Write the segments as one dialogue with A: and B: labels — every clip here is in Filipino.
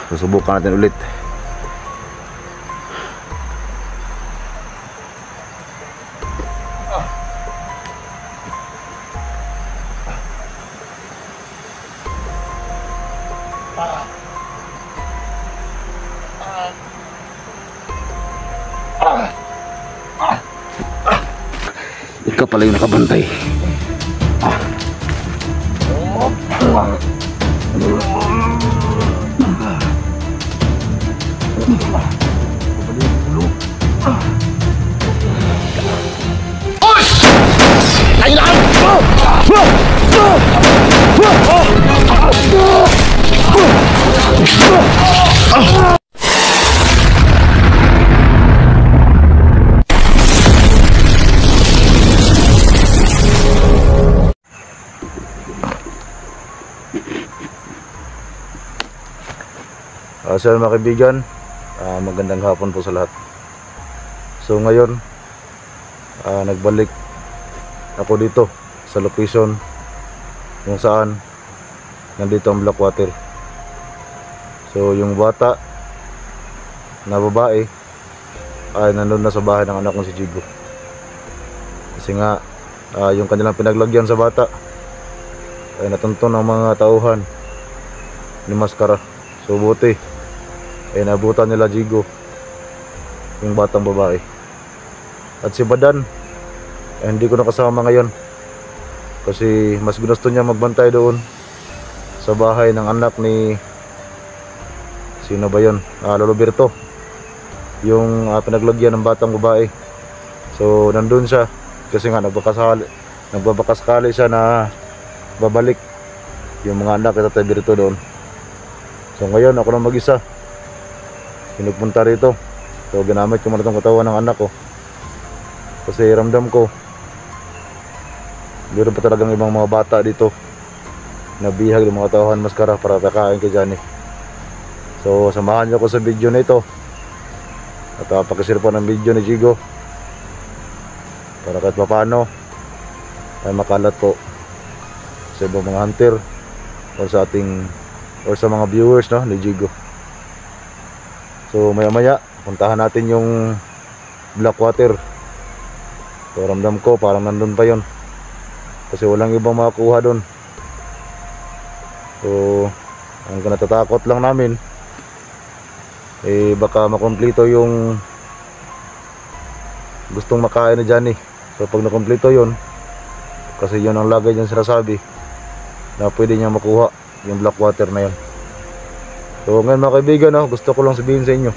A: Susubukan natin ulit. Ikaw pala yung nakabantay. So mga kaibigan, magandang hapon po sa lahat. So ngayon, nagbalik ako dito sa location kung saan nandito ang Blackwater. So yung bata na babae ay nandun na sa bahay ng anak kong si Jigo. Kasi nga yung kanilang pinaglagyan sa bata ay natuntun ng mga tauhan ni Maskara. So buti ay nabutan nila Jigo, yung batang babae. At si Badan hindi ko nakasama ngayon kasi mas gusto niya magbantay doon sa bahay ng anak ni sino ba yun? Lolo Berto, yung pinaglagyan ng batang babae. So nandun siya kasi nga nagbabakasakali siya na babalik yung mga anak ni Tatay Berto doon. So ngayon ako lang mag-isa pinagpunta rito. So ginamit ko muna itong katawan ng anak ko kasi ramdam ko meron pa talagang ibang mga bata dito na bihag ng mga tauhan Maskara para kakain kay Johnny. So samahan niyo ko sa video na ito at pakishare po ng video ni Jigo para kahit paano ay makalat po sa ibang mga hunter o sa ating or sa mga viewers, no, ni Jigo. So maya maya puntahan natin yung Blackwater. So ramdam ko parang nandun pa yon kasi walang ibang makakuha doon. So ang kinatatakot lang namin baka makomplito yung gustong makain ni Johnny. So pag nakomplito yon, kasi yun ang lagay niyang sinasabi na pwede niya makuha yung Blackwater na yan. So ngayon mga kaibigan, gusto ko lang sabihin sa inyo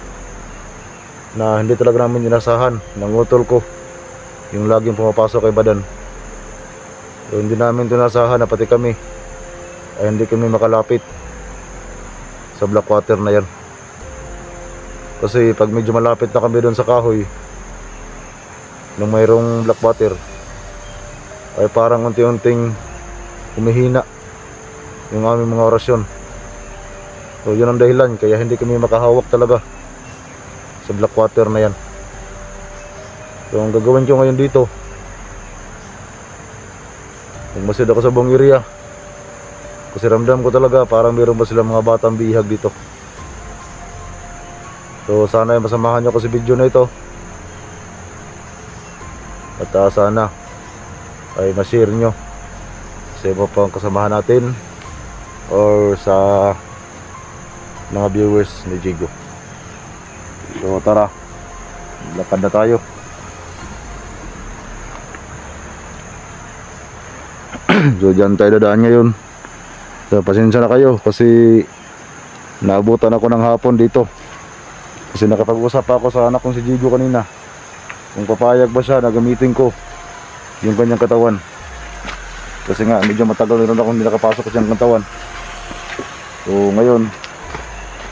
A: na hindi talaga namin inasahan ng utol ko yung laging pumapasok kay Badan. So hindi namin tinasahan na pati kami ay hindi kami makalapit sa Blackwater na yan. Kasi pag medyo malapit na kami doon sa kahoy nung mayroong Blackwater ay parang unti-unting humihina yung aming mga orasyon. So yun ang dahilan kaya hindi kami makahawak talaga sa Blackwater na yan. So ang gagawin ko ngayon dito, magmasid ako sa buong area kasi ramdam ko talaga parang meron ba silang mga batang bihag dito. So sana ay masamahan nyo ko sa video na ito at sana ay ma-share nyo sa iba pang kasamahan natin or sa mga viewers ni Jigo. So tara, lakad na tayo. So dyan tayo dadaan ngayon. So pasensya na kayo kasi naabutan ako ng hapon dito kasi nakapag-usap ako sa anak kong si Jigo kanina kung papayag ba siya na gamitin ko yung kanyang katawan kasi nga medyo matagal na rin ako hindi nakapasok sa kanyang katawan. So ngayon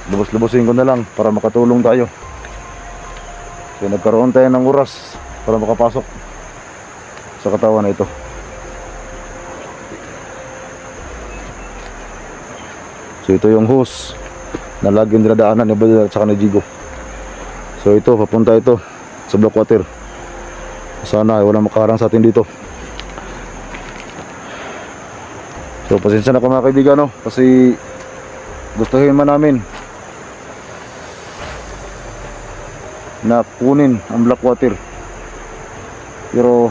A: lubos-lubosin ko na lang para makatulong tayo. So nagkaroon tayo ng oras para makapasok sa katawan na ito. So ito yung hose na laging dinadaanan ni Badan at saka ni Jigo. So ito, papunta ito sa Blackwater. Sana ay walang makaharang sa atin dito. So pasensya na ko mga kaibigan, kasi gustuhin man namin na kunin ang black water. Pero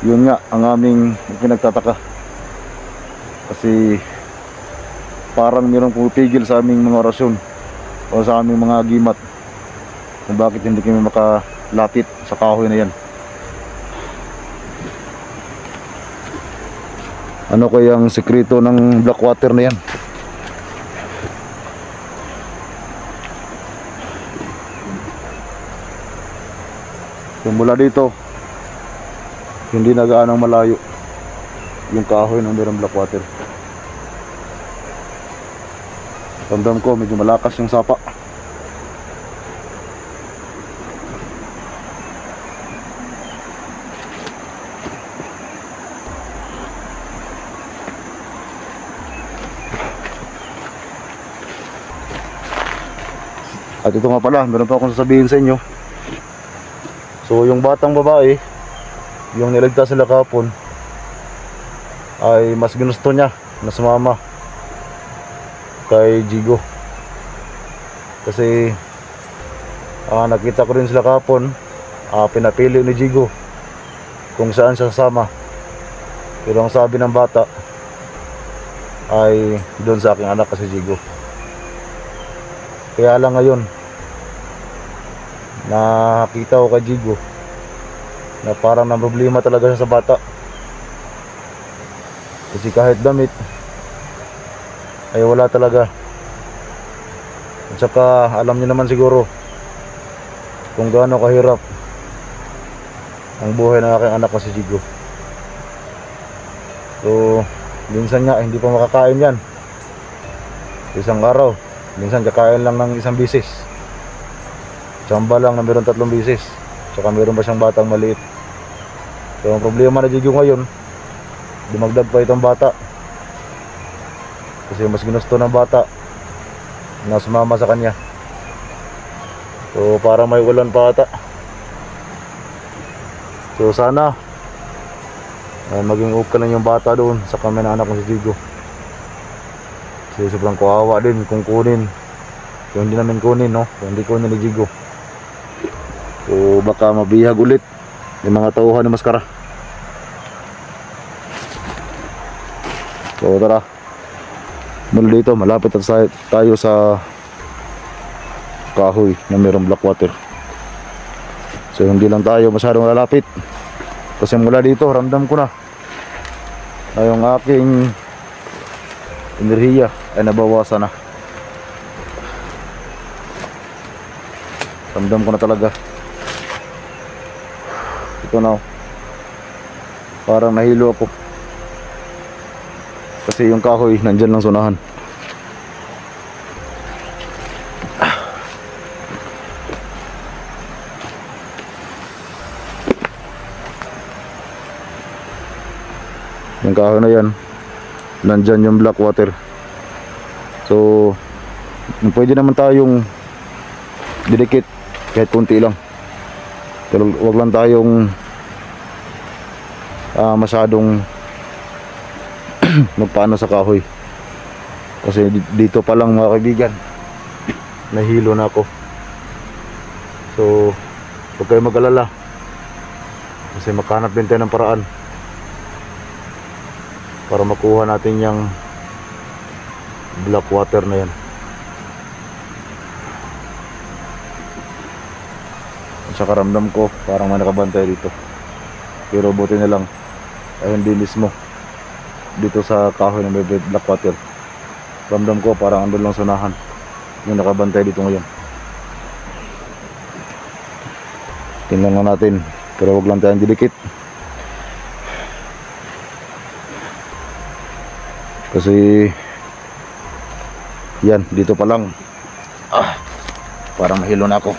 A: yun nga ang aming pinagtataka, kasi parang mayroong pupigil sa aming mga orasyon o sa aming mga agimat kung bakit hindi kami makalapit sa kahoy na yan. Ano kayang sekreto ng black water na yan? So mula dito, hindi na gaanong malayo yung kahoy ng mayroong black water. Ramdam ko medyo malakas yung sapa. At ito nga pala, meron pa akong sasabihin sa inyo. So yung batang babae, yung niligtas sila kahapon, ay mas ginusto niya na sumama kay Jigo. Kasi nakita ko rin sila kahapon, pinapili ni Jigo kung saan siya sasama. Pero ang sabi ng bata ay doon sa aking anak kasi Jigo. Kaya lang ngayon nakita ko kay Jigo na parang problema talaga siya sa bata. Kasi kahit damit ay wala talaga. At saka alam niyo naman siguro kung gaano kahirap ang buhay ng aking anak kasi Jigo. So minsan nga hindi pa makakain yan isang araw. Minsan kakain lang ng isang bisis. Tsamba lang na meron 3 bisis. Tsaka meron pa siyang batang maliit. So ang problema na Jigo ngayon, dumagdag pa itong bata. Kasi mas ginusto ng bata na sumama sa kanya. So parang may ulan pa ata. So sana maging okay lang yung bata doon sa kami na anak ko si Jigo. Kasi sobrang kawawa din kung kunin. Kung hindi namin kunin, no? Kung hindi kunin ni Jigo, so baka mabihag ulit yung mga tauhan ni Maskara. So tara, mula dito malapit tayo sa kahoy na mayroong black water. So hindi lang tayo masyadong lalapit, kasi mula dito ramdam ko na yung aking enerhiya ay nabawasan na. Ramdam ko na talaga. Ito na, parang nahilo ako kasi yung kahoy nandyan lang sunahan. Yung kahoy na yan, nandyan yung black water. So pwede naman tayong didikit kahit kunti lang, pero wag lang tayong masyadong magpaano sa kahoy, kasi dito pa lang mga kaibigan nahilo na ako. So huwag kayo mag-alala, kasi maghanap din tayo ng paraan para makuha natin yung black water na yan. Sa karamdam ko parang may nakabantay dito, pero buti na lang ay hindi mismo dito sa kahoy ng black water. Ramdam ko parang andun lang sunahan yung nakabantay dito ngayon. Tingnan lang natin, pero wag lang tayong didikit, kasi yan dito pa lang parang nahilo na ako.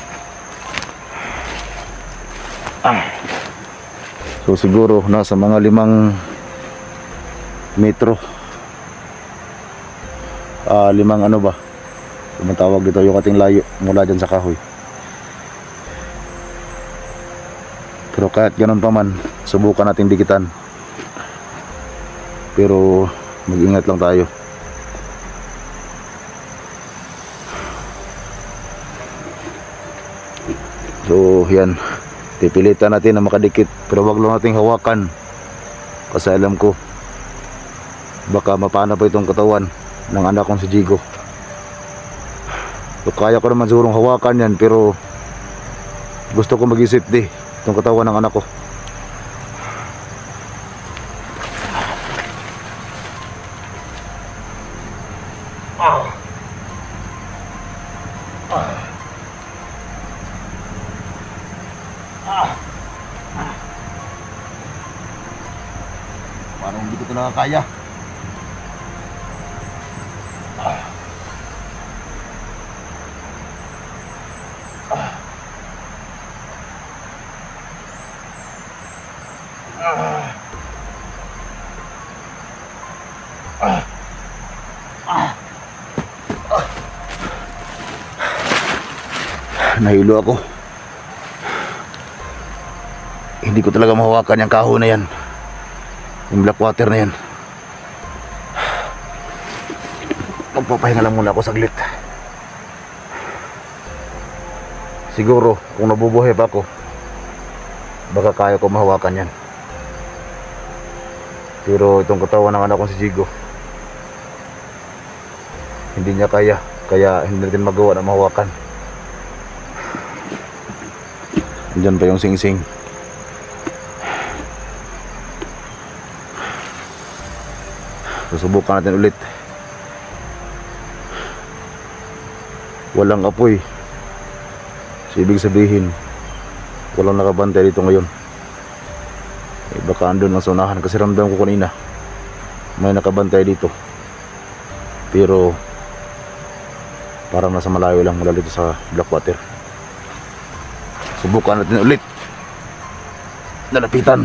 A: So siguro nasa mga 5 metro, 5 ano ba tumatawag dito, yung ating layo mula dyan sa kahoy. Pero kahit ganun pa man, subukan natin dikitan, pero mag-ingat lang tayo. So yan, pipilitan natin na makadikit, pero wag lang nating hawakan kasi alam ko baka mapana pa itong katawan ng anak kong si Jigo. So kaya ko naman sigurong hawakan yan, pero gusto ko mag-safety itong katawan ng anak ko. Parang hindi ko ito nakakaya. Nahilo ako. Hindi ko talaga mahawakan yung kahon na yan, yung black water na yan. Magpapahinga lang muna ako saglit. Siguro kung nabubuhay pa ako, baka kaya ko mahawakan yan. Pero itong katawan ng anak kong si Jigo, hindi niya kaya, kaya hindi natin magawa na mahawakan. Diyan pa yung sing-sing. Susubukan natin ulit. Walang apoy, so ibig sabihin walang nakabantay dito ngayon. Baka andun ang sunahan, kasi ramdam ko kanina may nakabantay dito, pero parang nasa malayo lang mula dito sa Blackwater. Subukan natin ulit. Lalapitan.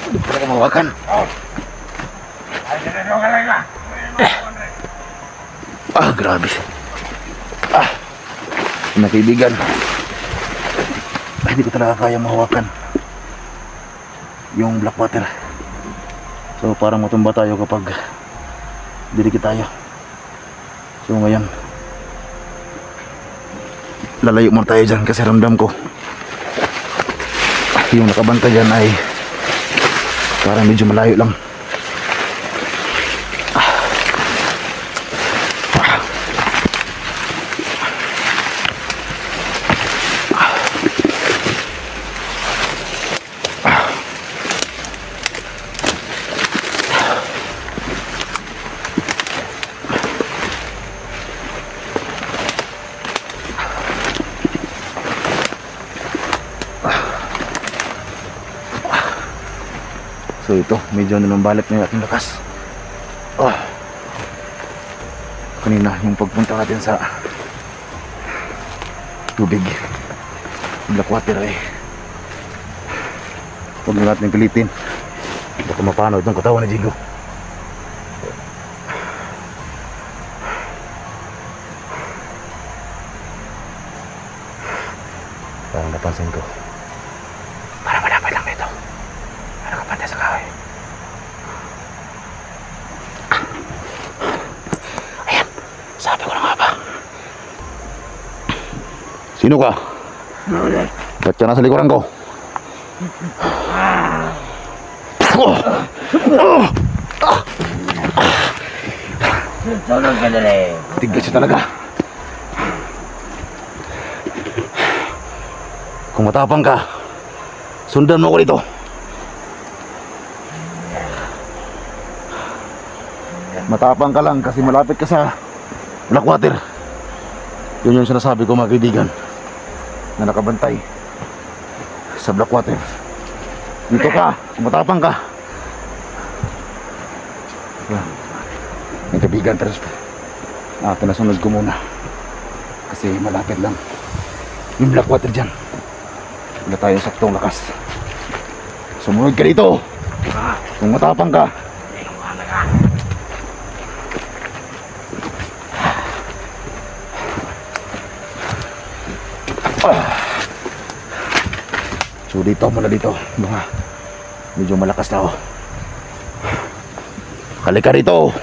A: Hindi ko talaga mawakan. Grabe. Mga kaibigan, hindi ko talaga kaya mahawakan yung Blackwater. So parang matumba tayo kapag didikit tayo. So ngayon, lalayo muna tayo dyan kasi ramdam ko yung nakabanta dyan ay parang medyo malayo lang. So ito, medyo nilumbalik na yung ating lakas. Kanina yung pagpunta natin sa tubig, Blackwater ay huwag na natin pilitin, baka mapano itong katawan ni Jigo. Parang napansin ko, parang malapit lang ito. Nakapantay sa kahoy. Ayan, sabi ko na nga ba. Sino ka? Ba't ka nasa likuran ko? Tigas siya talaga. Kung matapang ka, sundan mo ko dito. Matapang ka lang kasi malapit ka sa Blackwater. Yun yung sinasabi ko mga kaibigan, na nakabantay sa Blackwater. Dito ka, matapang ka. Mga kaibigan, pero pinasunod ko muna kasi malapit lang yung Blackwater dyan. Wala tayong saktong lakas. Sumunod ka dito. Kung matapang ka. So dito muna dito. Medyo malakas na ako. Halika rito.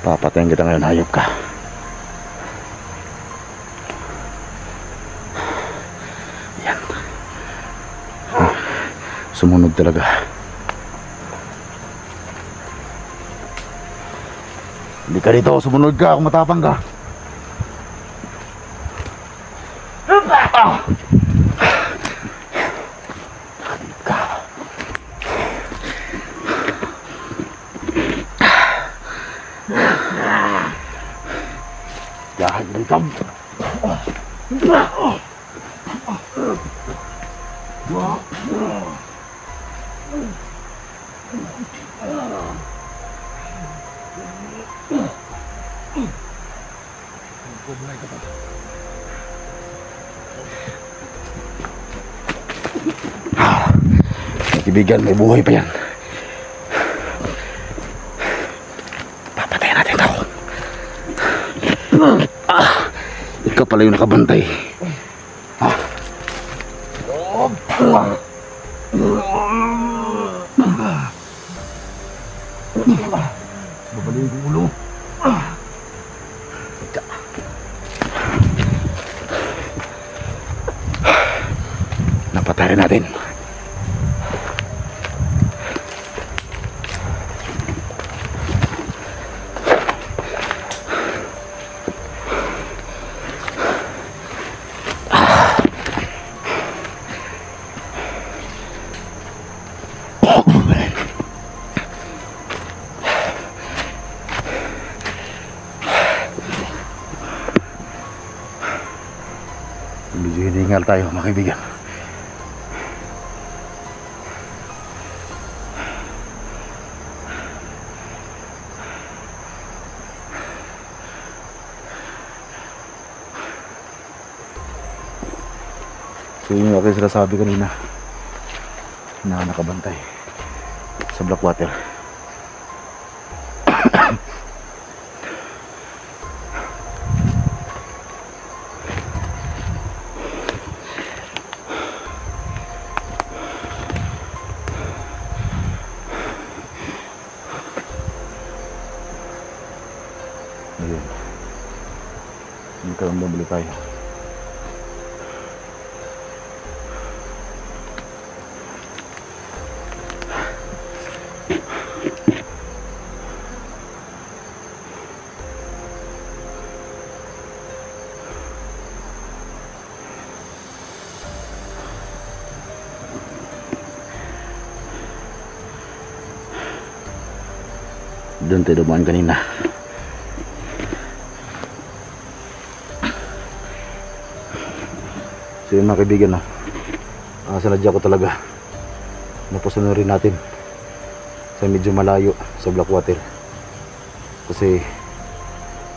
A: Papatayin kita ngayon, hayop ka. Yan. Sumunod talaga. Halika rito, sumunod ka kung matapang ka. Dahil ikaw kaibigan, may buhay pa yan. Papatayin natin ito. Ikaw pala yung nakabantay. Babalik yung ulo. Napatayin natin. Medyo hiningal tayo mga kaibigan. So yung aking sinasabi kanina na nakabantay sa Blackwater. Ayun. Hindi ka lang bumili tayo. Doon tayo dumaan kanina. So yun mga kaibigan, no? Sinadya ko talaga napasunurin natin sa medyo malayo sa Blackwater, kasi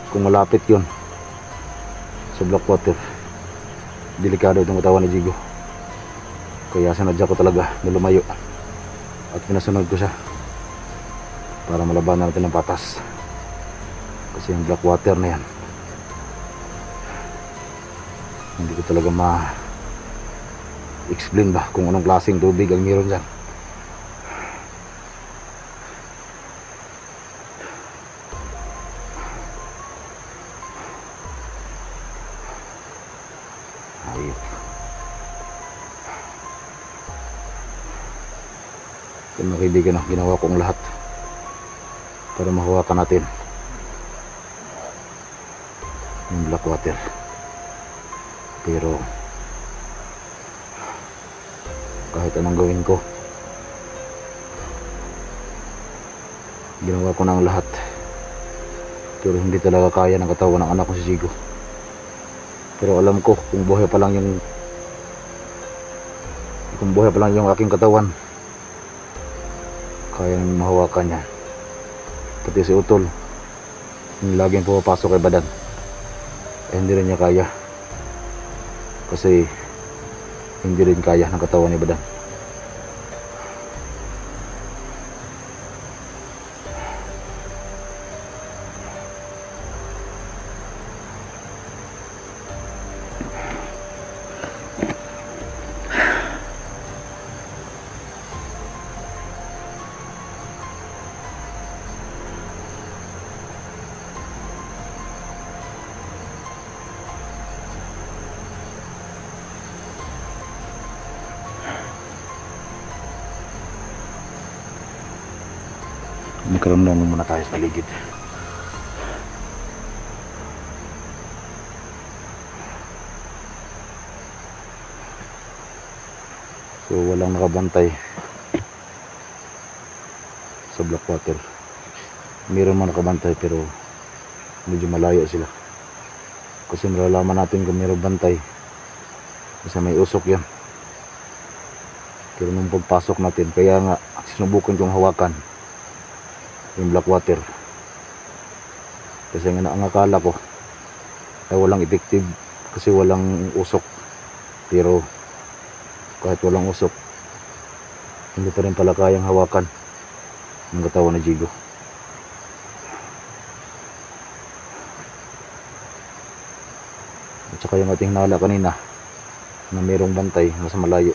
A: kung malapit yun sa Blackwater, delikado itong katawan ni Jigo. Kaya sinadya ko talaga na lumayo at pinasunod ko siya para malabanan natin ng patas, kasi yung Blackwater na yan hindi ko talaga ma-explain ba kung anong klaseng tubig ang meron dyan. Ayun. Kaya mga kaibigan, ginawa ko ang lahat para mahawakan natin yung Blackwater. Pero kahit anong gawin ko, ginawa ko na ang lahat, pero hindi talaga kaya ng katawan ng anak ko si Jigo. Pero alam ko kung buhay pa lang yung aking katawan, kaya namin mahawakan niya. Pati si Utol, yung laging pumapasok kay Badan, hindi rin niya kaya, kasi hindi rin kaya ng katawan ni Badang. Magkaramdam muna tayo sa paligid. So walang nakabantay sa Blackwater. Meron man nakabantay pero medyo malayo sila. Kasi malalaman natin kung meron bantay kasi may usok yan. Pero nung pagpasok natin, kaya nga sinubukan kong hawakan yung Blackwater kasi nga ang akala ko ay walang effective kasi walang usok, pero kahit walang usok hindi pa rin pala kayang hawakan ng katawan ni Jigo. At saka yung ating hinala kanina na mayroong bantay nasa malayo,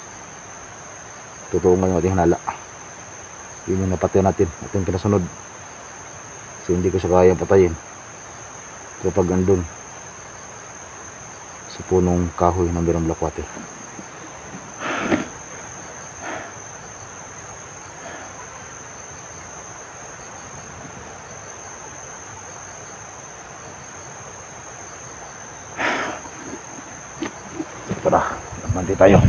A: totoo nga yung ating hinala, yun yung napatay natin, ating pinasunod. So hindi ko siya kayang patayin kapag andun sa punong kahoy ng mayroong Blackwater. Tara, mandi tayo.